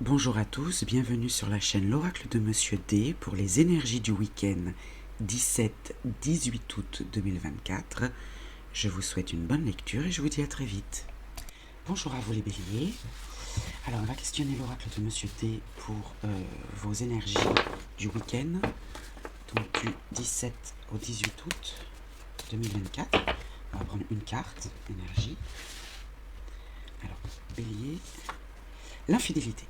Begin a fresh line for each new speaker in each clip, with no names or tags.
Bonjour à tous, bienvenue sur la chaîne L'Oracle de Monsieur D pour les énergies du week-end 17-18 août 2024. Je vous souhaite une bonne lecture et je vous dis à très vite. Bonjour à vous les béliers. Alors on va questionner l'Oracle de Monsieur D pour vos énergies du week-end, donc du 17 au 18 août 2024. On va prendre une carte, énergie. Alors, bélier, l'infidélité.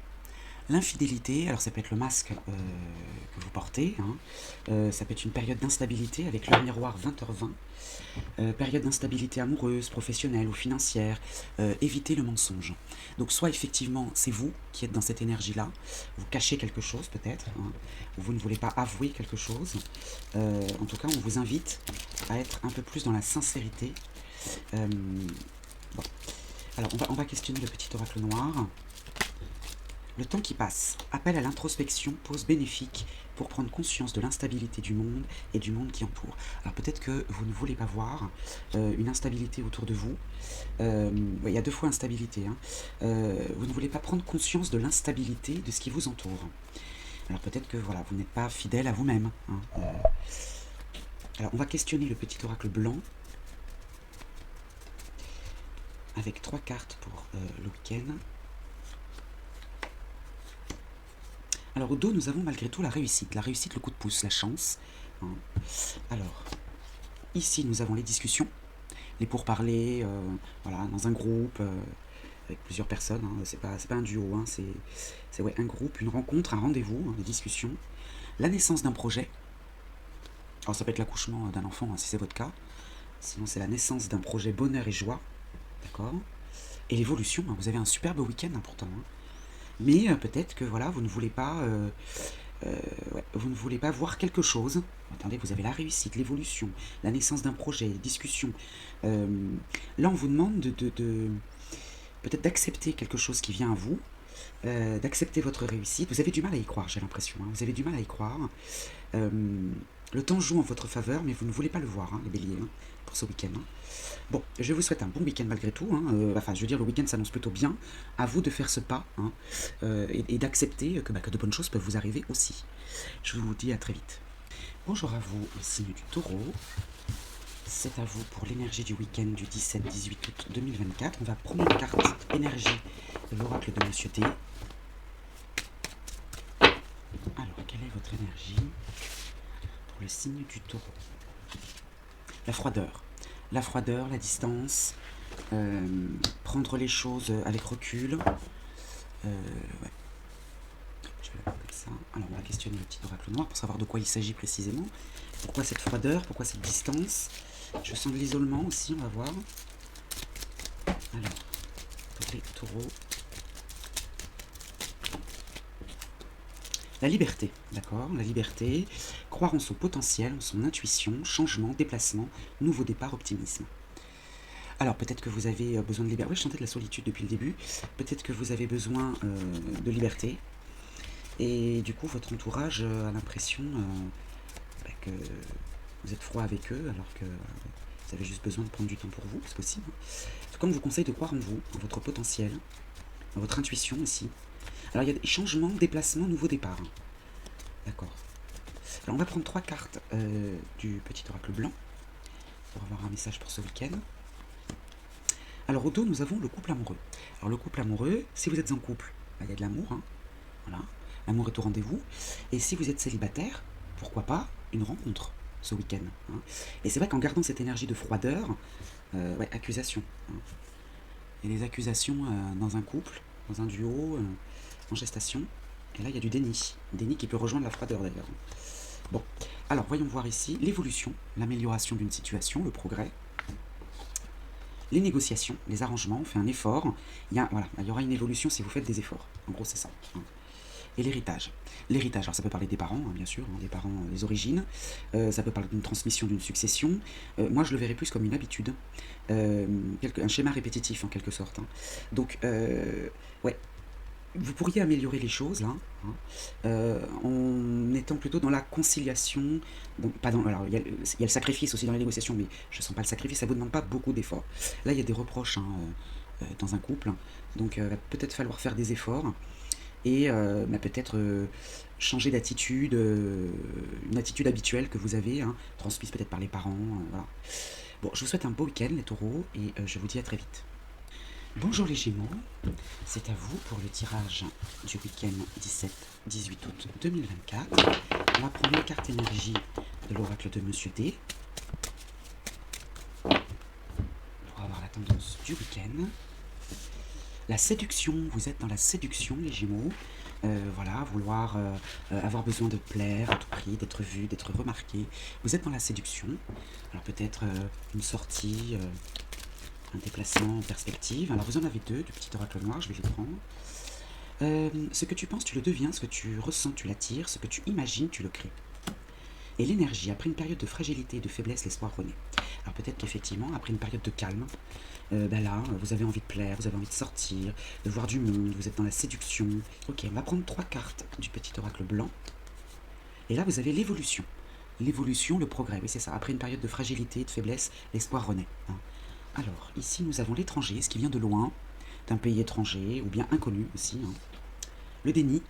L'infidélité, alors ça peut être le masque que vous portez, ça peut être une période d'instabilité avec le miroir 20h20, période d'instabilité amoureuse, professionnelle ou financière, évitez le mensonge. Donc soit effectivement c'est vous qui êtes dans cette énergie-là, vous cachez quelque chose peut-être, ou vous ne voulez pas avouer quelque chose, en tout cas on vous invite à être un peu plus dans la sincérité. Bon. Alors on va questionner le petit oracle noir. Le temps qui passe, appel à l'introspection, pause bénéfique pour prendre conscience de l'instabilité du monde et du monde qui entoure. Alors peut-être que vous ne voulez pas voir une instabilité autour de vous. Il y a deux fois instabilité. Vous ne voulez pas prendre conscience de l'instabilité de ce qui vous entoure. Alors peut-être que voilà, vous n'êtes pas fidèle à vous-même. Alors on va questionner le petit oracle blanc avec 3 cartes pour le week-end. Alors au dos, nous avons malgré tout la réussite, le coup de pouce, la chance. Alors, ici, nous avons les discussions, les pourparlers, voilà, dans un groupe, avec plusieurs personnes. C'est pas un duo, c'est ouais, un groupe, une rencontre, un rendez-vous, des discussions. La naissance d'un projet. Alors ça peut être l'accouchement d'un enfant, si c'est votre cas. Sinon, c'est la naissance d'un projet bonheur et joie. D'accord. Et l'évolution, vous avez un superbe week-end pourtant. Mais peut-être que voilà, vous ne voulez pas voir quelque chose. Attendez, vous avez la réussite, l'évolution, la naissance d'un projet, discussion. Là, on vous demande peut-être d'accepter quelque chose qui vient à vous, d'accepter votre réussite. Vous avez du mal à y croire, j'ai l'impression. Vous avez du mal à y croire. Le temps joue en votre faveur, mais vous ne voulez pas le voir, les béliers, pour ce week-end. Bon, je vous souhaite un bon week-end malgré tout. Enfin, je veux dire, le week-end s'annonce plutôt bien. À vous de faire ce pas et d'accepter que de bonnes choses peuvent vous arriver aussi. Je vous dis à très vite. Bonjour à vous, le signe du taureau. C'est à vous pour l'énergie du week-end du 17-18 août 2024. On va prendre une carte énergie de l'oracle de Monsieur T. Alors, quelle est votre énergie pour le signe du taureau? La froideur. La froideur, la distance, prendre les choses avec recul. Ouais. Je vais la mettre comme ça. Alors on va questionner le petit oracle noir pour savoir de quoi il s'agit précisément. Pourquoi cette froideur? Pourquoi cette distance? Je sens de l'isolement aussi, on va voir. Alors, pour les taureaux. La liberté, d'accord? La liberté, croire en son potentiel, en son intuition, changement, déplacement, nouveau départ, optimisme. Alors peut-être que vous avez besoin de liberté. Oui, je sentais de la solitude depuis le début. Peut-être que vous avez besoin de liberté. Et du coup, votre entourage a l'impression que vous êtes froid avec eux, alors que vous avez juste besoin de prendre du temps pour vous, c'est possible. En tout cas, on vous conseille de croire en vous, en votre potentiel, en votre intuition aussi. Alors il y a des changements, déplacements, nouveaux départs. D'accord. Alors on va prendre 3 cartes du petit oracle blanc pour avoir un message pour ce week-end. Alors au dos, nous avons le couple amoureux. Alors le couple amoureux, si vous êtes en couple, il y a de l'amour, voilà. L'amour est au rendez-vous. Et si vous êtes célibataire, pourquoi pas une rencontre ce week-end. Et c'est vrai qu'en gardant cette énergie de froideur, accusation. Il y a des accusations dans un couple, dans un duo, en gestation. Et là, il y a du déni. Déni qui peut rejoindre la froideur d'ailleurs. Bon, alors voyons voir ici l'évolution, l'amélioration d'une situation, le progrès. Les négociations, les arrangements, on fait un effort. Il y aura une évolution si vous faites des efforts. En gros, c'est ça. Et l'héritage. L'héritage, alors ça peut parler des parents, bien sûr, des parents, les origines. Ça peut parler d'une transmission, d'une succession. Moi, je le verrais plus comme une habitude. Un schéma répétitif, en quelque sorte. Donc, ouais. Vous pourriez améliorer les choses, là, en étant plutôt dans la conciliation. Bon, pas dans, alors, il y a le sacrifice aussi dans les négociations, mais je ne sens pas le sacrifice, ça ne vous demande pas beaucoup d'efforts. Là, il y a des reproches dans un couple, donc il va peut-être falloir faire des efforts. et peut-être changer d'attitude, une attitude habituelle que vous avez, hein, transmise peut-être par les parents. Voilà. Bon, je vous souhaite un beau week-end les taureaux et je vous dis à très vite. Bonjour les Gémeaux, c'est à vous pour le tirage du week-end 17-18 août 2024. On va prendre une carte énergie de l'oracle de Monsieur D pour avoir la tendance du week-end. La séduction, vous êtes dans la séduction les Gémeaux. Voilà, vouloir avoir besoin de plaire à tout prix, d'être vu, d'être remarqué. Vous êtes dans la séduction. Alors peut-être une sortie, un déplacement en perspective. Alors vous en avez deux, du petit oracle noir, je vais les prendre. Ce que tu penses, tu le deviens. Ce que tu ressens, tu l'attires. Ce que tu imagines, tu le crées. Et l'énergie, après une période de fragilité et de faiblesse, l'espoir renaît. Alors peut-être qu'effectivement, après une période de calme, là, vous avez envie de plaire, vous avez envie de sortir, de voir du monde, vous êtes dans la séduction. Ok, on va prendre 3 cartes du petit oracle blanc. Et là, vous avez l'évolution. L'évolution, le progrès, oui c'est ça. Après une période de fragilité, de faiblesse, l'espoir renaît. Hein. Alors, ici, nous avons l'étranger, ce qui vient de loin, d'un pays étranger, ou bien inconnu aussi. Hein. Le déni,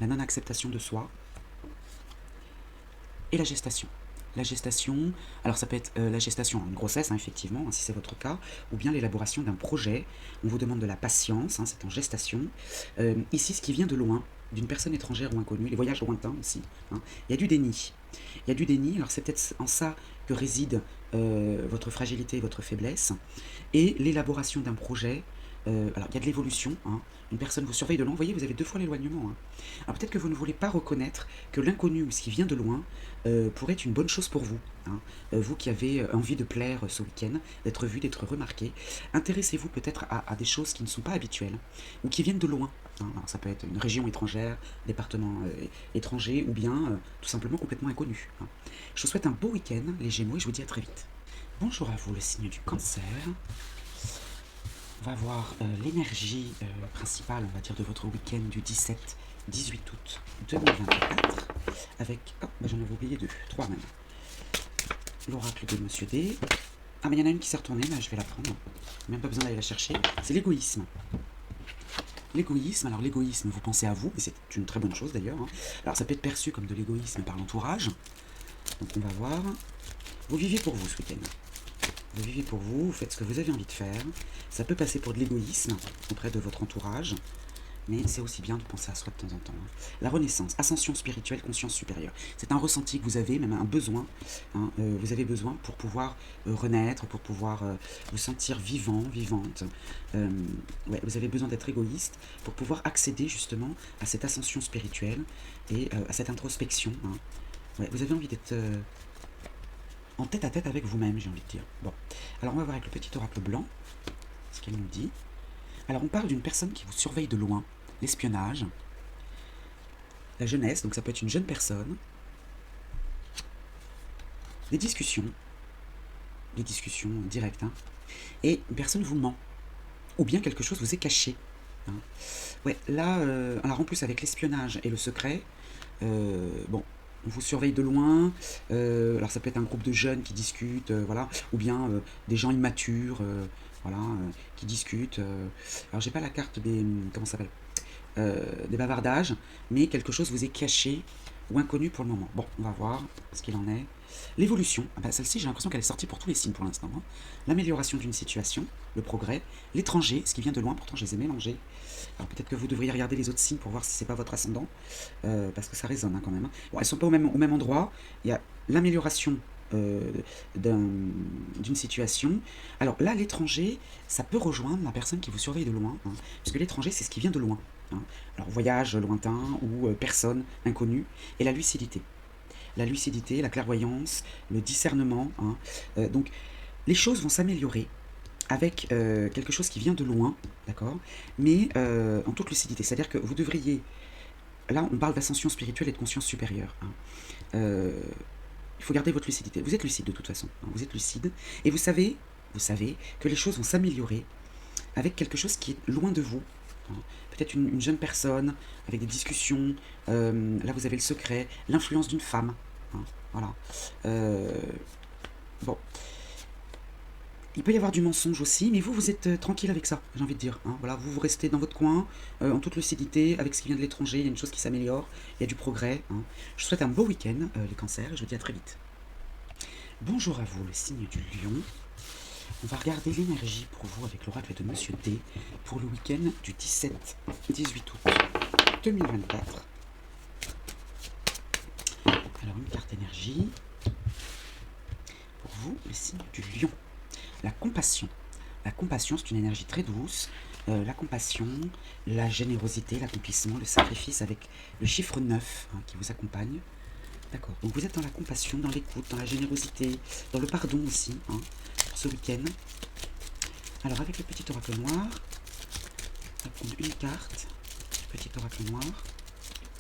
la non-acceptation de soi, et la gestation. La gestation, alors ça peut être la gestation, une grossesse, hein, effectivement, hein, si c'est votre cas, ou bien l'élaboration d'un projet. On vous demande de la patience, hein, c'est en gestation. Ici, ce qui vient de loin, d'une personne étrangère ou inconnue, les voyages lointains aussi. Hein. Il y a du déni. Il y a du déni, alors c'est peut-être en ça que réside votre fragilité et votre faiblesse. Et l'élaboration d'un projet, alors il y a de l'évolution, hein. Une personne vous surveille de loin, vous voyez, vous avez 2 fois l'éloignement. Hein. Alors peut-être que vous ne voulez pas reconnaître que l'inconnu ou ce qui vient de loin pourrait être une bonne chose pour vous. Hein. Vous qui avez envie de plaire ce week-end, d'être vu, d'être remarqué, intéressez-vous peut-être à des choses qui ne sont pas habituelles ou qui viennent de loin. Hein. Alors ça peut être une région étrangère, département étranger ou bien tout simplement complètement inconnu. Hein. Je vous souhaite un beau week-end, les Gémeaux, et je vous dis à très vite. Bonjour à vous, le signe du Cancer. On va voir l'énergie principale, on va dire, de votre week-end du 17-18 août 2024 avec, oh, j'en avais oublié 2, 3 même. L'oracle de Monsieur D. Ah, mais il y en a une qui s'est retournée, mais je vais la prendre. Même pas besoin d'aller la chercher. C'est l'égoïsme. L'égoïsme, alors l'égoïsme, vous pensez à vous, et c'est une très bonne chose d'ailleurs. Hein. Alors ça peut être perçu comme de l'égoïsme par l'entourage. Donc on va voir. Vous vivez pour vous ce week-end. Vous vivez pour vous, vous faites ce que vous avez envie de faire. Ça peut passer pour de l'égoïsme auprès de votre entourage, mais c'est aussi bien de penser à soi de temps en temps. Hein. La renaissance, ascension spirituelle, conscience supérieure. C'est un ressenti que vous avez, même un besoin. Hein, vous avez besoin pour pouvoir renaître, pour pouvoir vous sentir vivant, vivante. Ouais, vous avez besoin d'être égoïste pour pouvoir accéder justement à cette ascension spirituelle et à cette introspection. Hein. Ouais, vous avez envie d'être en tête à tête avec vous-même, j'ai envie de dire. Bon, alors on va voir avec le petit oracle blanc ce qu'elle nous dit. Alors on parle d'une personne qui vous surveille de loin, l'espionnage, la jeunesse, donc ça peut être une jeune personne, des discussions directes, hein, et une personne vous ment, ou bien quelque chose vous est caché. Hein. Ouais, là, alors en plus avec l'espionnage et le secret, bon, on vous surveille de loin, alors ça peut être un groupe de jeunes qui discutent, voilà, ou bien des gens immatures, voilà, qui discutent. Alors j'ai pas la carte des, comment ça s'appelle, des bavardages, mais quelque chose vous est caché ou inconnu pour le moment. Bon, on va voir ce qu'il en est. L'évolution, ah bah celle-ci j'ai l'impression qu'elle est sortie pour tous les signes pour l'instant. Hein. L'amélioration d'une situation, le progrès, l'étranger, ce qui vient de loin, pourtant je les ai mélangés. Alors peut-être que vous devriez regarder les autres signes pour voir si c'est pas votre ascendant, parce que ça résonne hein, quand même. Hein. Bon, elles sont pas au même endroit. Il y a l'amélioration d'une situation. Alors là, l'étranger, ça peut rejoindre la personne qui vous surveille de loin, hein, parce que l'étranger, c'est ce qui vient de loin. Hein. Alors voyage lointain ou personne inconnue, et la lucidité. La lucidité, la clairvoyance, le discernement. Hein. Donc les choses vont s'améliorer avec quelque chose qui vient de loin, d'accord, mais en toute lucidité. C'est-à-dire que vous devriez... Là, on parle d'ascension spirituelle et de conscience supérieure. Hein. Il faut garder votre lucidité. Vous êtes lucide de toute façon. Hein, vous êtes lucide. Et vous savez que les choses vont s'améliorer avec quelque chose qui est loin de vous. Hein. Peut-être une jeune personne, avec des discussions. Là, vous avez le secret, l'influence d'une femme. Hein, voilà. Bon. Il peut y avoir du mensonge aussi, mais vous, vous êtes tranquille avec ça, j'ai envie de dire. Hein. Voilà, vous restez dans votre coin, en toute lucidité, avec ce qui vient de l'étranger, il y a une chose qui s'améliore, il y a du progrès. Hein. Je vous souhaite un beau week-end, les cancers, et je vous dis à très vite. Bonjour à vous, le signe du lion. On va regarder l'énergie pour vous avec l'oracle de Monsieur D pour le week-end du 17-18 août 2024. Alors, une carte énergie pour vous, le signe du lion. La compassion. La compassion, c'est une énergie très douce. La compassion, la générosité, l'accomplissement, le sacrifice avec le chiffre 9 hein, qui vous accompagne. D'accord. Donc vous êtes dans la compassion, dans l'écoute, dans la générosité, dans le pardon aussi, hein, pour ce week-end. Alors avec le petit oracle noir, on va prendre une carte. Petit oracle noir.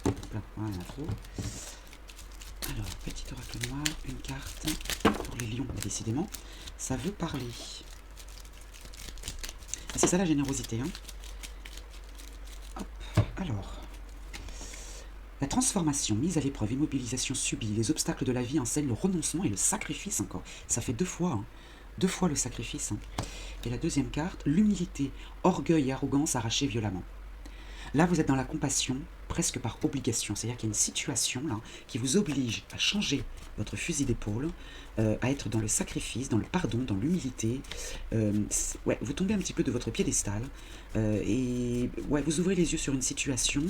Hop là, voilà, il y en a trop. Alors, petit oracle noir, une carte pour les lions. Décidément, ça veut parler. Ah, c'est ça la générosité, hein. Hop, alors. La transformation, mise à l'épreuve, immobilisation subie, les obstacles de la vie enseignent le renoncement et le sacrifice encore. Ça fait 2 fois, hein. 2 fois le sacrifice. Hein. Et la deuxième carte, l'humilité, orgueil et arrogance arrachés violemment. Là, vous êtes dans la compassion, presque par obligation. C'est-à-dire qu'il y a une situation là qui vous oblige à changer votre fusil d'épaule, à être dans le sacrifice, dans le pardon, dans l'humilité. Ouais, vous tombez un petit peu de votre piédestal et ouais, vous ouvrez les yeux sur une situation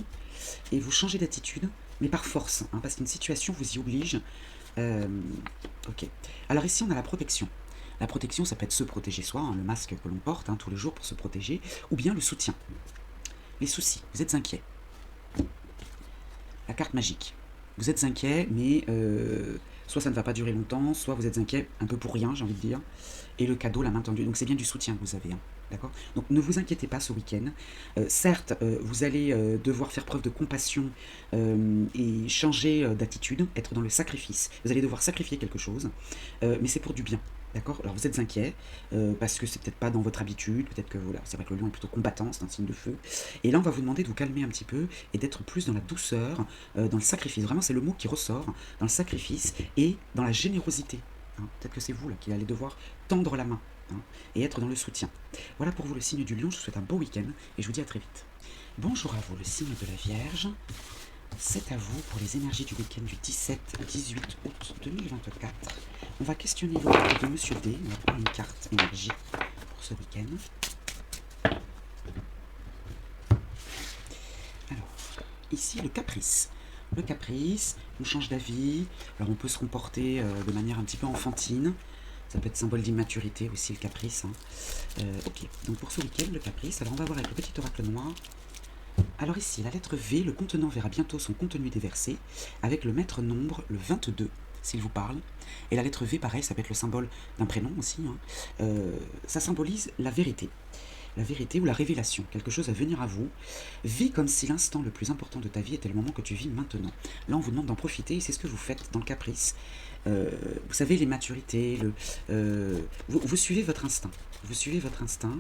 et vous changez d'attitude, mais par force, hein, parce qu'une situation vous y oblige. Ok. Alors ici, on a la protection. La protection, ça peut être se protéger soi, hein, le masque que l'on porte hein, tous les jours pour se protéger, ou bien le soutien. Les soucis, vous êtes inquiet. La carte magique. Vous êtes inquiet, mais soit ça ne va pas durer longtemps, soit vous êtes inquiet un peu pour rien, j'ai envie de dire. Et le cadeau, la main tendue. Donc c'est bien du soutien que vous avez. Hein. D'accord. Donc ne vous inquiétez pas ce week-end. Certes, vous allez devoir faire preuve de compassion et changer d'attitude, être dans le sacrifice. Vous allez devoir sacrifier quelque chose, mais c'est pour du bien. D'accord. Alors vous êtes inquiet parce que c'est peut-être pas dans votre habitude, peut-être que voilà, c'est vrai que le lion est plutôt combattant, c'est un signe de feu. Et là, on va vous demander de vous calmer un petit peu et d'être plus dans la douceur, dans le sacrifice. Vraiment, c'est le mot qui ressort, dans le sacrifice et dans la générosité. Hein. Peut-être que c'est vous là qui allez devoir tendre la main hein, et être dans le soutien. Voilà pour vous le signe du lion. Je vous souhaite un beau week-end et je vous dis à très vite. Bonjour à vous, le signe de la Vierge. C'est à vous pour les énergies du week-end du 17-18 août 2024. On va questionner l'oracle de Monsieur D. On va prendre une carte énergie pour ce week-end. Alors, ici, le caprice. Le caprice, on change d'avis. Alors, on peut se comporter de manière un petit peu enfantine. Ça peut être symbole d'immaturité aussi, le caprice. Hein. Ok, donc pour ce week-end, le caprice. Alors, on va voir avec le petit oracle noir. Alors ici, la lettre V, le contenant verra bientôt son contenu déversé, avec le maître nombre, le 22, s'il vous parle. Et la lettre V, pareil, ça peut être le symbole d'un prénom aussi. Hein. Ça symbolise la vérité. La vérité ou la révélation, quelque chose à venir à vous. Vis comme si l'instant le plus important de ta vie était le moment que tu vis maintenant. Là, on vous demande d'en profiter et c'est ce que vous faites dans le caprice. Vous savez, les maturités, vous suivez votre instinct. Vous suivez votre instinct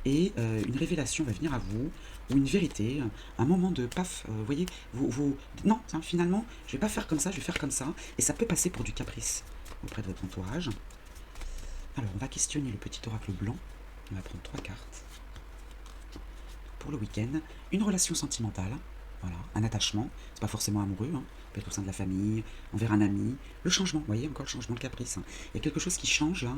et une révélation va venir à vous, ou une vérité, un moment de paf, vous voyez, non, tiens, finalement, je vais pas faire comme ça, je vais faire comme ça, et ça peut passer pour du caprice auprès de votre entourage. Alors, on va questionner le petit oracle blanc, on va prendre 3 cartes. Pour le week-end, une relation sentimentale, voilà, un attachement, c'est pas forcément amoureux, hein, peut être au sein de la famille, envers un ami, le changement, vous voyez, encore le changement de caprice. Hein. Il y a quelque chose qui change là,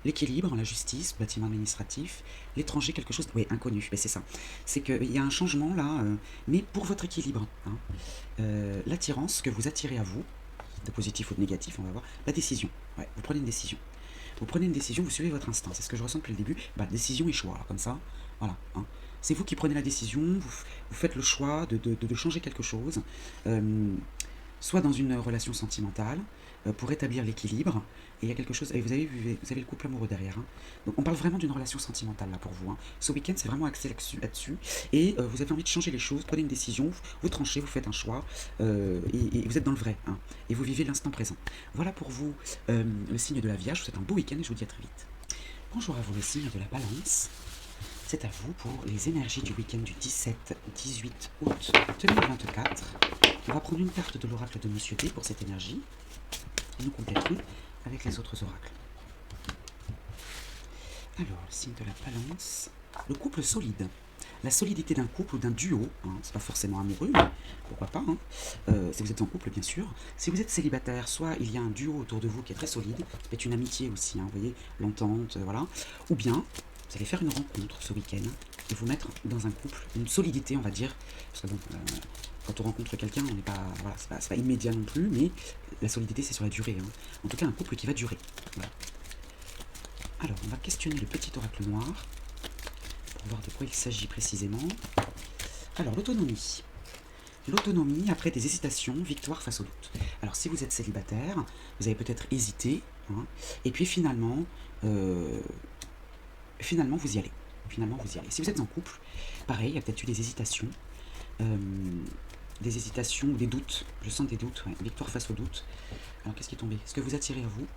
l'équilibre, la justice, le bâtiment administratif, l'étranger, quelque chose, oui, inconnu, mais c'est ça. C'est qu'il y a un changement là, mais pour votre équilibre. Hein. L'attirance que vous attirez à vous, de positif ou de négatif, on va voir, la décision, ouais, vous prenez une décision. Vous prenez une décision, vous suivez votre instinct, c'est ce que je ressens depuis le début, décision et choix, alors, comme ça, voilà. Hein. C'est vous qui prenez la décision, vous faites le choix de changer quelque chose, soit dans une relation sentimentale, pour établir l'équilibre, et il y a quelque chose, et vous avez le couple amoureux derrière. Hein. Donc on parle vraiment d'une relation sentimentale là pour vous. Hein. Ce week-end c'est vraiment axé là-dessus, et vous avez envie de changer les choses, prenez une décision, vous tranchez, vous faites un choix, et vous êtes dans le vrai, hein, et vous vivez l'instant présent. Voilà pour vous le signe de la Vierge, je vous souhaite un beau week-end et je vous dis à très vite. Bonjour à vous le signe de la Balance. C'est à vous pour les énergies du week-end du 17-18 août 2024. On va prendre une carte de l'oracle de Monsieur D pour cette énergie et nous compléterons avec les autres oracles. Alors, le signe de la balance. Le couple solide. La solidité d'un couple ou d'un duo, hein, c'est pas forcément amoureux, mais pourquoi pas, hein, si vous êtes en couple bien sûr. Si vous êtes célibataire, soit il y a un duo autour de vous qui est très solide, ça peut être une amitié aussi, hein, vous voyez, l'entente, voilà. Ou bien, vous allez faire une rencontre ce week-end et vous mettre dans un couple, une solidité on va dire, parce que bon, quand on rencontre quelqu'un, on n'est pas, voilà, c'est pas immédiat non plus, mais la solidité c'est sur la durée, hein. En tout cas un couple qui va durer. Voilà. Alors, on va questionner le petit oracle noir pour voir de quoi il s'agit précisément. Alors, l'autonomie. L'autonomie, après des hésitations, victoire face au doute. Alors, si vous êtes célibataire, vous avez peut-être hésité, hein, et puis finalement, vous y allez. Finalement, vous y allez. Si vous êtes en couple, pareil, il y a peut-être eu euh, des hésitations ou des doutes. Je sens des doutes, ouais. Victoire face au doute. Alors, qu'est-ce qui est tombé? Est-ce que vous attirez à vous?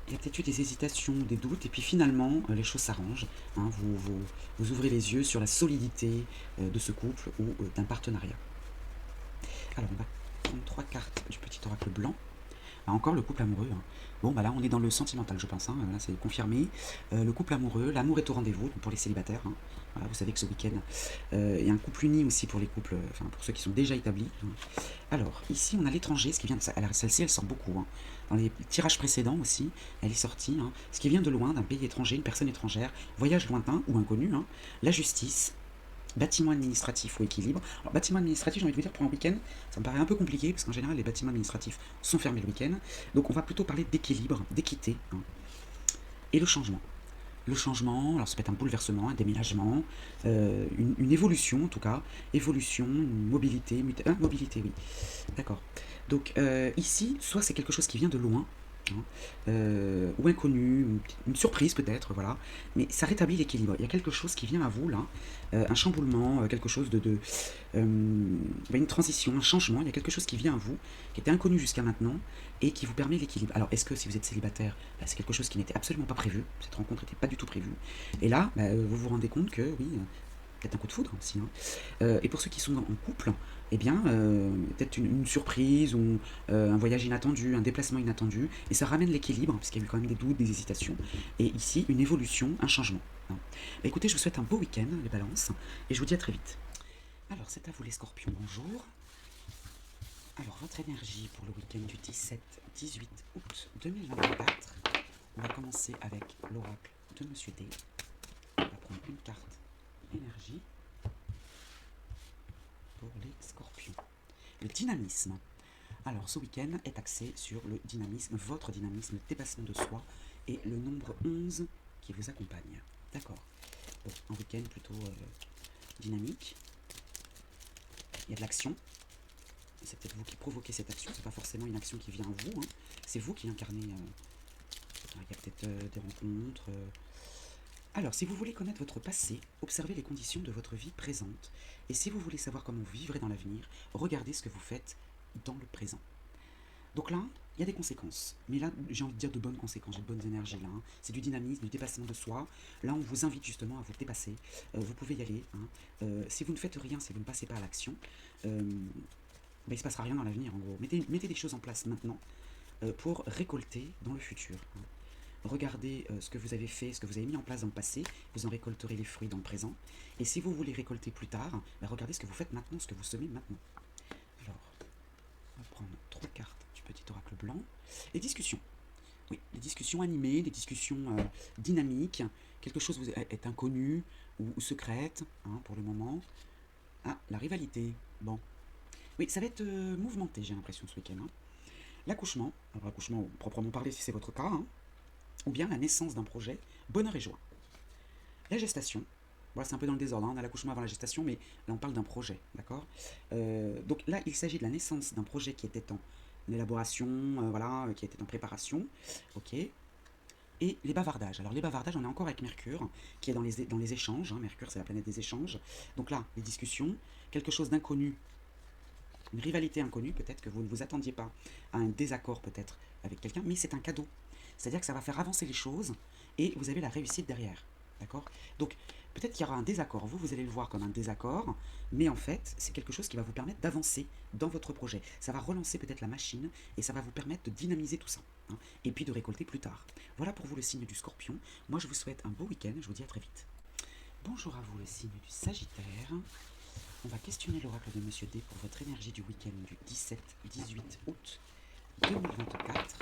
Il y a peut-être eu des hésitations, des doutes, et puis finalement, les choses s'arrangent, hein, vous ouvrez les yeux sur la solidité de ce couple ou d'un partenariat. Alors, on va prendre 3 cartes du petit oracle blanc. Là encore, le couple amoureux, hein. Bon, bah là, on est dans le sentimental, je pense, hein. Là, c'est confirmé. Le couple amoureux, l'amour est au rendez-vous pour les célibataires, hein. Voilà, vous savez que ce week-end, il y a un couple uni aussi pour les couples, enfin pour ceux qui sont déjà établis, hein. Alors, ici, on a l'étranger, ce qui vient de... Alors, celle-ci, elle sort beaucoup, hein. Dans les tirages précédents aussi, elle est sortie, hein. Ce qui vient de loin, d'un pays étranger, une personne étrangère, voyage lointain ou inconnu, hein. La justice, bâtiment administratif ou équilibre. Alors, bâtiment administratif, j'ai envie de vous dire, pour un week-end, ça me paraît un peu compliqué, parce qu'en général, les bâtiments administratifs sont fermés le week-end. Donc, on va plutôt parler d'équilibre, d'équité, hein. Et le changement. Le changement, alors ça peut être un bouleversement, un déménagement, une évolution en tout cas, évolution, une mobilité, mobilité, oui, d'accord. Donc ici, soit c'est quelque chose qui vient de loin, hein, ou inconnu, une surprise peut-être, voilà, mais ça rétablit l'équilibre. Il y a quelque chose qui vient à vous là, un chamboulement, quelque chose une transition, un changement, il y a quelque chose qui vient à vous, qui était inconnu jusqu'à maintenant, et qui vous permet l'équilibre. Alors, est-ce que si vous êtes célibataire, bah, c'est quelque chose qui n'était absolument pas prévu, cette rencontre n'était pas du tout prévue, et là, bah, vous vous rendez compte que, oui, peut-être un coup de foudre aussi, hein. Et pour ceux qui sont en couple, eh bien, peut-être une surprise ou un voyage inattendu, un déplacement inattendu, et ça ramène l'équilibre, parce qu'il y a eu quand même des doutes, des hésitations, et ici, une évolution, un changement, hein. Bah, écoutez, je vous souhaite un beau week-end, les balances, et je vous dis à très vite. Alors, c'est à vous les scorpions, bonjour. Alors, votre énergie pour le week-end du 17-18 août 2024. On va commencer avec l'oracle de Monsieur D. On va prendre une carte énergie pour les scorpions. Le dynamisme. Alors, ce week-end est axé sur le dynamisme, votre dynamisme, le dépassement de soi et le nombre 11 qui vous accompagne. D'accord. Bon, un week-end plutôt dynamique. Il y a de l'action. C'est peut-être vous qui provoquez cette action, c'est pas forcément une action qui vient à vous, hein. C'est vous qui incarnez. Il y a peut-être des rencontres. Alors, si vous voulez connaître votre passé, observez les conditions de votre vie présente. Et si vous voulez savoir comment vous vivrez dans l'avenir, regardez ce que vous faites dans le présent. Donc là, il y a des conséquences. Mais là, j'ai envie de dire de bonnes conséquences, de bonnes énergies là, hein. C'est du dynamisme, du dépassement de soi. Là, on vous invite justement à vous dépasser. Vous pouvez y aller, hein. Si vous ne faites rien, si vous ne passez pas à l'action, il ne se passera rien dans l'avenir en gros. Mettez des choses en place maintenant pour récolter dans le futur, hein. Regardez ce que vous avez fait, ce que vous avez mis en place dans le passé, vous en récolterez les fruits dans le présent. Et si vous voulez récolter plus tard, regardez ce que vous faites maintenant, ce que vous semez maintenant. Alors, on va prendre 3 cartes du petit oracle blanc. Les discussions. Oui, des discussions animées, des discussions dynamiques. Quelque chose est inconnu ou secrète, hein, pour le moment. Ah, la rivalité. Bon. Oui, ça va être mouvementé, j'ai l'impression, ce week-end, hein. L'accouchement, alors l'accouchement proprement parlé si c'est votre cas, hein, ou bien la naissance d'un projet, bonheur et joie. La gestation, voilà, c'est un peu dans le désordre, hein. On a l'accouchement avant la gestation, mais là on parle d'un projet, d'accord. Donc là, il s'agit de la naissance d'un projet qui était en élaboration, voilà, qui était en préparation, ok. Et les bavardages. Alors les bavardages, on est encore avec Mercure, qui est dans les échanges, hein. Mercure, c'est la planète des échanges. Donc là, les discussions, quelque chose d'inconnu, une rivalité inconnue, peut-être que vous ne vous attendiez pas à un désaccord peut-être avec quelqu'un, mais c'est un cadeau. C'est-à-dire que ça va faire avancer les choses et vous avez la réussite derrière. D'accord. Donc peut-être qu'il y aura un désaccord, vous allez le voir comme un désaccord, mais en fait c'est quelque chose qui va vous permettre d'avancer dans votre projet. Ça va relancer peut-être la machine et ça va vous permettre de dynamiser tout ça. hein, et puis de récolter plus tard. Voilà pour vous le signe du Scorpion. Moi, je vous souhaite un beau week-end. Je vous dis à très vite. Bonjour à vous, le signe du Sagittaire. On va questionner l'oracle de Monsieur D pour votre énergie du week-end du 17-18 août 2024.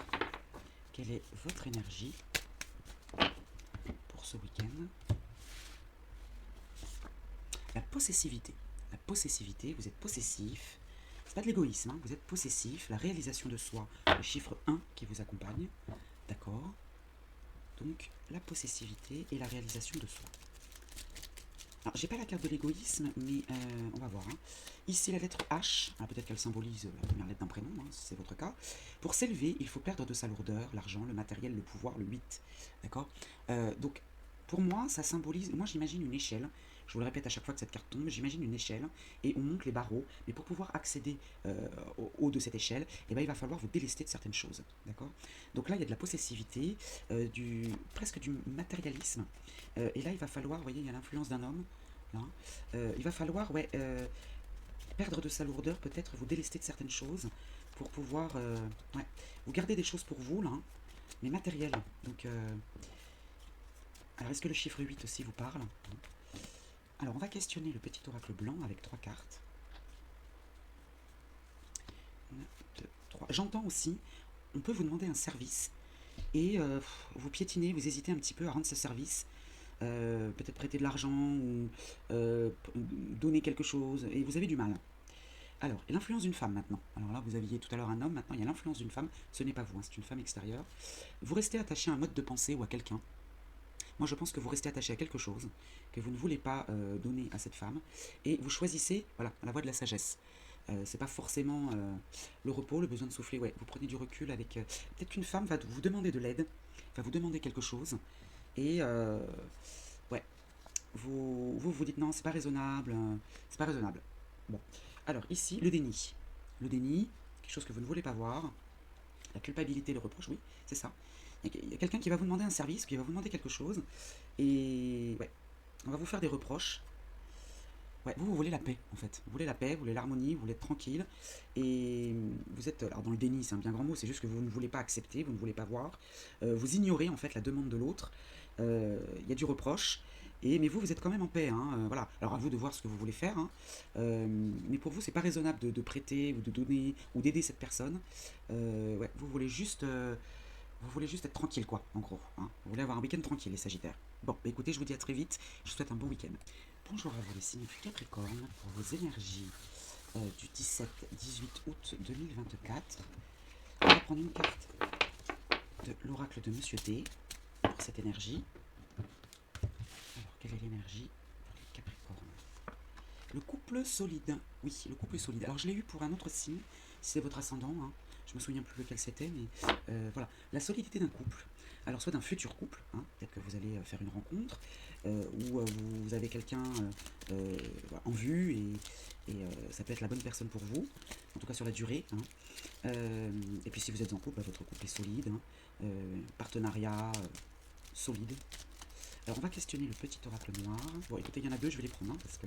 Quelle est votre énergie pour ce week-end? La possessivité. La possessivité, vous êtes possessif. C'est pas de l'égoïsme, hein, vous êtes possessif. La réalisation de soi, le chiffre 1 qui vous accompagne. D'accord? Donc, la possessivité et la réalisation de soi. Alors, j'ai pas la carte de l'égoïsme, mais on va voir. Hein. Ici, la lettre H, peut-être qu'elle symbolise la première lettre d'un prénom, hein, si c'est votre cas. Pour s'élever, il faut perdre de sa lourdeur, l'argent, le matériel, le pouvoir, le 8. D'accord? Donc, pour moi, ça symbolise... Moi, j'imagine une échelle. Je vous le répète à chaque fois que cette carte tombe, j'imagine une échelle et on monte les barreaux. Mais pour pouvoir accéder au haut de cette échelle, eh ben, il va falloir vous délester de certaines choses. D'accord? Donc là, il y a de la possessivité, presque du matérialisme. Et là, il va falloir, vous voyez, il y a l'influence d'un homme. Là, il va falloir perdre de sa lourdeur, peut-être vous délester de certaines choses pour pouvoir vous garder des choses pour vous, là, hein, mais matérielles. Donc, alors, est-ce que le chiffre 8 aussi vous parle? Alors, on va questionner le petit oracle blanc avec 3 cartes. 1, 2, 3. J'entends aussi, on peut vous demander un service et vous piétinez, vous hésitez un petit peu à rendre ce service. Peut-être prêter de l'argent ou donner quelque chose, et vous avez du mal. Alors, et l'influence d'une femme maintenant. Alors là, vous aviez tout à l'heure un homme, maintenant il y a l'influence d'une femme, ce n'est pas vous, hein, c'est une femme extérieure. Vous restez attaché à un mode de pensée ou à quelqu'un. Moi, je pense que vous restez attaché à quelque chose que vous ne voulez pas donner à cette femme, et vous choisissez, voilà, la voie de la sagesse. C'est pas forcément le repos, le besoin de souffler. Ouais, vous prenez du recul avec. Peut-être qu'une femme va vous demander de l'aide, va vous demander quelque chose, et ouais, vous dites non, c'est pas raisonnable, c'est pas raisonnable. Bon, alors ici, le déni. Le déni, quelque chose que vous ne voulez pas voir. La culpabilité, le reproche, oui, c'est ça. Il y a quelqu'un qui va vous demander un service, qui va vous demander quelque chose, et ouais, on va vous faire des reproches. Ouais, vous voulez la paix, en fait. Vous voulez la paix, vous voulez l'harmonie, vous voulez être tranquille. Et vous êtes, alors dans le déni, c'est un bien grand mot, c'est juste que vous ne voulez pas accepter, vous ne voulez pas voir. Vous ignorez, en fait, la demande de l'autre. Il y a du reproche. Mais vous, vous êtes quand même en paix. Hein, voilà. Alors à vous de voir ce que vous voulez faire. Hein. Mais pour vous, c'est pas raisonnable de prêter ou de donner ou d'aider cette personne. Ouais, vous voulez juste être tranquille, quoi, en gros. Hein. Vous voulez avoir un week-end tranquille, les Sagittaires. Bon, bah écoutez, je vous dis à très vite. Je vous souhaite un bon week-end. Bonjour à vous, les signes du Capricorne, pour vos énergies du 17-18 août 2024. On va prendre une carte de l'oracle de Monsieur D pour cette énergie. Alors, quelle est l'énergie pour les Capricornes? Le couple solide. Oui, le couple solide. Alors, je l'ai eu pour un autre signe, si c'est votre ascendant. Hein. Je me souviens plus lequel c'était, mais voilà. La solidité d'un couple. Alors, soit d'un futur couple, hein, peut-être que vous allez faire une rencontre, ou vous avez quelqu'un en vue, et ça peut être la bonne personne pour vous, en tout cas sur la durée. Hein. Et puis, si vous êtes en couple, votre couple est solide, hein, partenariat solide. Alors, on va questionner le petit oracle noir. Bon, écoutez, il y en a deux, je vais les prendre, hein, parce que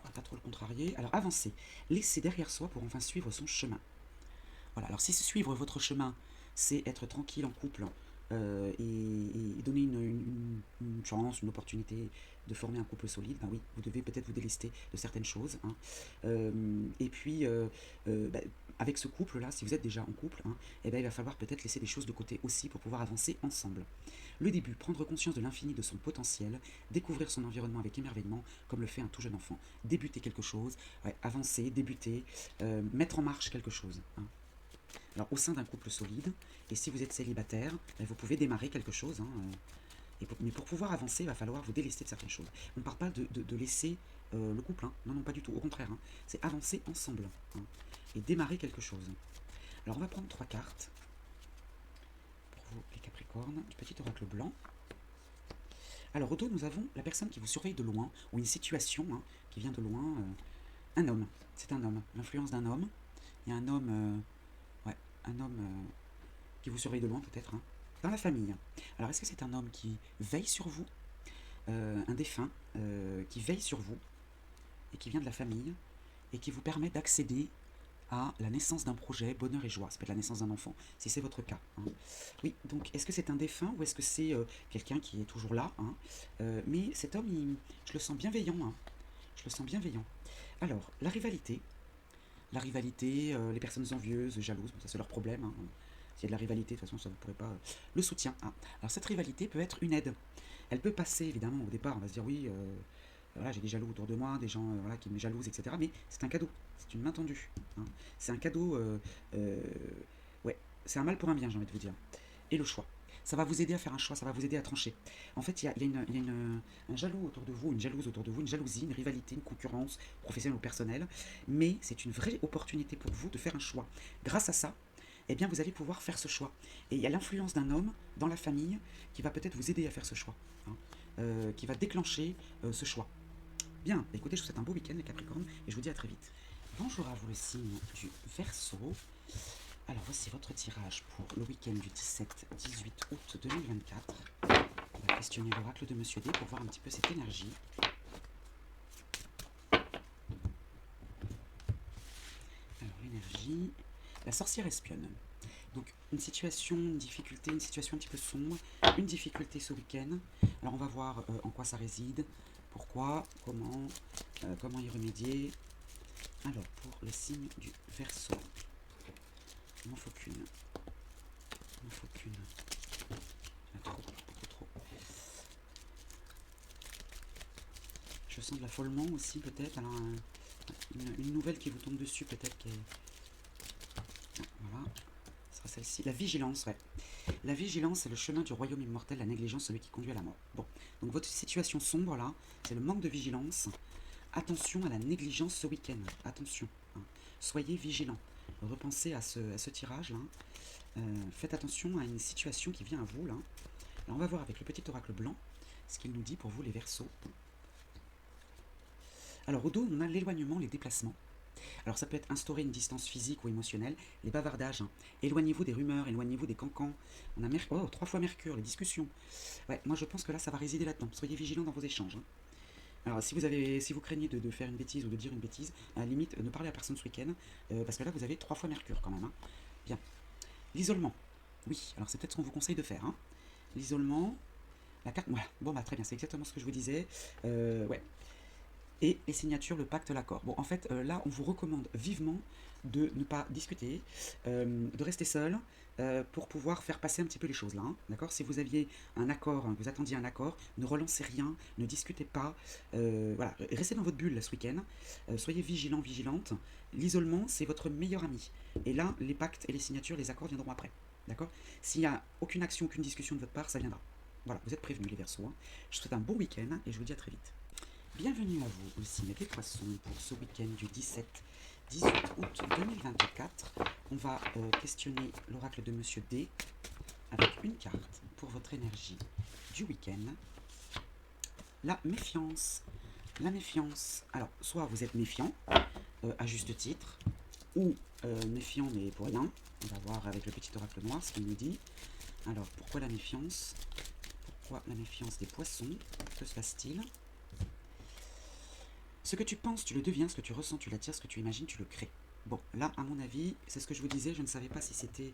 on va pas trop le contrarier. Alors, avancez. Laissez derrière soi pour enfin suivre son chemin. Voilà, alors si suivre votre chemin, c'est être tranquille en couple et donner une chance, une opportunité de former un couple solide, ben oui, vous devez peut-être vous délester de certaines choses. Hein. Et puis, avec ce couple-là, si vous êtes déjà en couple, hein, eh ben, il va falloir peut-être laisser des choses de côté aussi pour pouvoir avancer ensemble. Le début, prendre conscience de l'infini de son potentiel, découvrir son environnement avec émerveillement, comme le fait un tout jeune enfant. Débuter quelque chose, ouais, avancer, débuter, mettre en marche quelque chose. Hein. Alors, au sein d'un couple solide, et si vous êtes célibataire, vous pouvez démarrer quelque chose. Hein, mais pour pouvoir avancer, il va falloir vous délester de certaines choses. On ne parle pas de laisser le couple. Hein. Non, non, pas du tout. Au contraire, hein. C'est avancer ensemble hein, et démarrer quelque chose. Alors, on va prendre 3 cartes pour vous, les Capricornes, du petit oracle blanc. Alors, au dos, nous avons la personne qui vous surveille de loin, ou une situation hein, qui vient de loin. Un homme. C'est un homme. L'influence d'un homme. Il y a un homme... un homme qui vous surveille de loin peut-être, hein, dans la famille. Alors est-ce que c'est un homme qui veille sur vous, un défunt qui veille sur vous et qui vient de la famille et qui vous permet d'accéder à la naissance d'un projet, bonheur et joie. Ça peut être la naissance d'un enfant, si c'est votre cas. Hein. Oui, donc est-ce que c'est un défunt ou est-ce que c'est quelqu'un qui est toujours là, hein. Mais cet homme, je le sens bienveillant. Hein. Je le sens bienveillant. Alors, la rivalité, les personnes envieuses, jalouses, bon, ça c'est leur problème. Hein. S'il y a de la rivalité, de toute façon, ça ne pourrait pas. Le soutien. Hein. Alors, cette rivalité peut être une aide. Elle peut passer, évidemment, au départ, on va se dire oui, voilà, j'ai des jaloux autour de moi, des gens voilà, qui me jalousent, etc. Mais c'est un cadeau, c'est une main tendue. Hein. C'est un cadeau, ouais, c'est un mal pour un bien, j'ai envie de vous dire. Et le choix. Ça va vous aider à faire un choix, ça va vous aider à trancher. En fait, il y a un jaloux autour de vous, une jalouse autour de vous, une jalousie, une rivalité, une concurrence, professionnelle ou personnelle. Mais c'est une vraie opportunité pour vous de faire un choix. Grâce à ça, eh bien, vous allez pouvoir faire ce choix. Et il y a l'influence d'un homme dans la famille qui va peut-être vous aider à faire ce choix, hein, qui va déclencher ce choix. Bien, écoutez, je vous souhaite un beau week-end les Capricornes et je vous dis à très vite. Bonjour à vous le signe du Verseau. Alors voici votre tirage pour le week-end du 17-18 août 2024. On va questionner l'oracle de Monsieur D pour voir un petit peu cette énergie. Alors l'énergie, la sorcière espionne. Donc une situation, une difficulté, une situation un petit peu sombre, une difficulté ce week-end. Alors on va voir en quoi ça réside, pourquoi, comment y remédier. Alors pour le signe du Verseau, il m'en faut qu'une. Il m'en faut qu'une. Il y en a trop, beaucoup trop. Je sens de l'affolement aussi peut-être. Alors une nouvelle qui vous tombe dessus peut-être qui est... Voilà. Ce sera celle-ci. La vigilance, ouais. La vigilance, c'est le chemin du royaume immortel, la négligence, celui qui conduit à la mort. Bon, donc votre situation sombre là, c'est le manque de vigilance. Attention à la négligence ce week-end. Attention. Hein. Soyez vigilants. Repensez à ce tirage là. Faites attention à une situation qui vient à vous là. Alors on va voir avec le petit oracle blanc ce qu'il nous dit pour vous les Verseaux. Alors au dos, on a l'éloignement, les déplacements. Alors ça peut être instaurer une distance physique ou émotionnelle, les bavardages, hein. Éloignez-vous des rumeurs, éloignez-vous des cancans. On a 3 fois Mercure, les discussions. Ouais, moi je pense que là ça va résider là-dedans. Soyez vigilants dans vos échanges. Hein. Alors si vous craignez de faire une bêtise ou de dire une bêtise, à la limite ne parlez à personne ce week-end, parce que là vous avez 3 fois Mercure quand même. Hein. Bien. L'isolement. Oui, alors c'est peut-être ce qu'on vous conseille de faire. Hein. L'isolement, la carte. Voilà. Bon bah très bien, c'est exactement ce que je vous disais. Ouais. Et les signatures, le pacte, l'accord. Bon, en fait, là, on vous recommande vivement de ne pas discuter, de rester seul pour pouvoir faire passer un petit peu les choses là. Hein, d'accord. Si vous aviez un accord, hein, vous attendiez un accord, ne relancez rien, ne discutez pas. Voilà, restez dans votre bulle là, ce week-end. Soyez vigilants, vigilantes. L'isolement, c'est votre meilleur ami. Et là, les pactes et les signatures, les accords viendront après. D'accord. S'il n'y a aucune action, aucune discussion de votre part, ça viendra. Voilà, vous êtes prévenus les Verseaux. Hein. Je vous souhaite un bon week-end et je vous dis à très vite. Bienvenue à vous aussi, les poissons, pour ce week-end du 17-18 août 2024. On va questionner l'oracle de Monsieur D avec une carte pour votre énergie du week-end. La méfiance. La méfiance. Alors, soit vous êtes méfiant, à juste titre, ou méfiant mais pour rien. On va voir avec le petit oracle noir ce qu'il nous dit. Alors, pourquoi la méfiance? Pourquoi la méfiance des poissons? Que se passe-t-il? Ce que tu penses, tu le deviens, ce que tu ressens, tu l'attires, ce que tu imagines, tu le crées. Bon, là, à mon avis, c'est ce que je vous disais, je ne savais pas si c'était...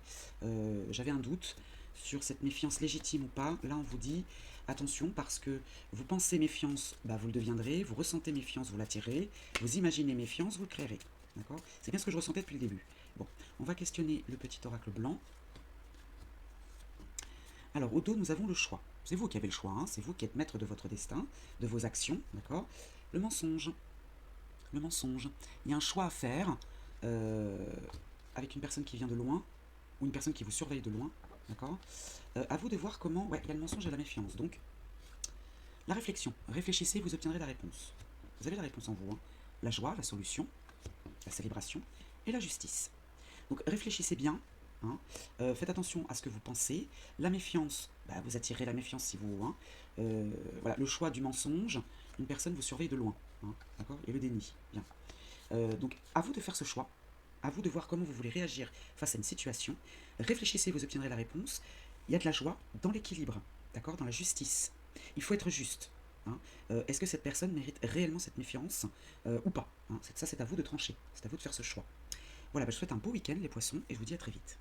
j'avais un doute sur cette méfiance légitime ou pas. Là, on vous dit, attention, parce que vous pensez méfiance, bah, vous le deviendrez, vous ressentez méfiance, vous l'attirez, vous imaginez méfiance, vous le créerez. D'accord? C'est bien ce que je ressentais depuis le début. Bon, on va questionner le petit oracle blanc. Alors, au dos, nous avons le choix. C'est vous qui avez le choix, hein, c'est vous qui êtes maître de votre destin, de vos actions, d'accord? Le mensonge. Le mensonge. Il y a un choix à faire avec une personne qui vient de loin ou une personne qui vous surveille de loin, d'accord. À vous de voir comment... Ouais, il y a le mensonge et la méfiance. Donc, la réflexion. Réfléchissez, vous obtiendrez la réponse. Vous avez la réponse en vous. Hein. La joie, la solution, la célébration et la justice. Donc, réfléchissez bien. Hein. Faites attention à ce que vous pensez. La méfiance, bah, vous attirez la méfiance si vous... Hein. Voilà, le choix du mensonge, une personne vous surveille de loin. Hein, d'accord. Et le déni. Bien. Donc, à vous de faire ce choix. À vous de voir comment vous voulez réagir face à une situation. Réfléchissez, vous obtiendrez la réponse. Il y a de la joie dans l'équilibre, d'accord, dans la justice. Il faut être juste. Hein. Est-ce que cette personne mérite réellement cette méfiance ou pas, hein. Ça, c'est à vous de trancher. C'est à vous de faire ce choix. Voilà, bah, je vous souhaite un beau week-end les poissons et je vous dis à très vite.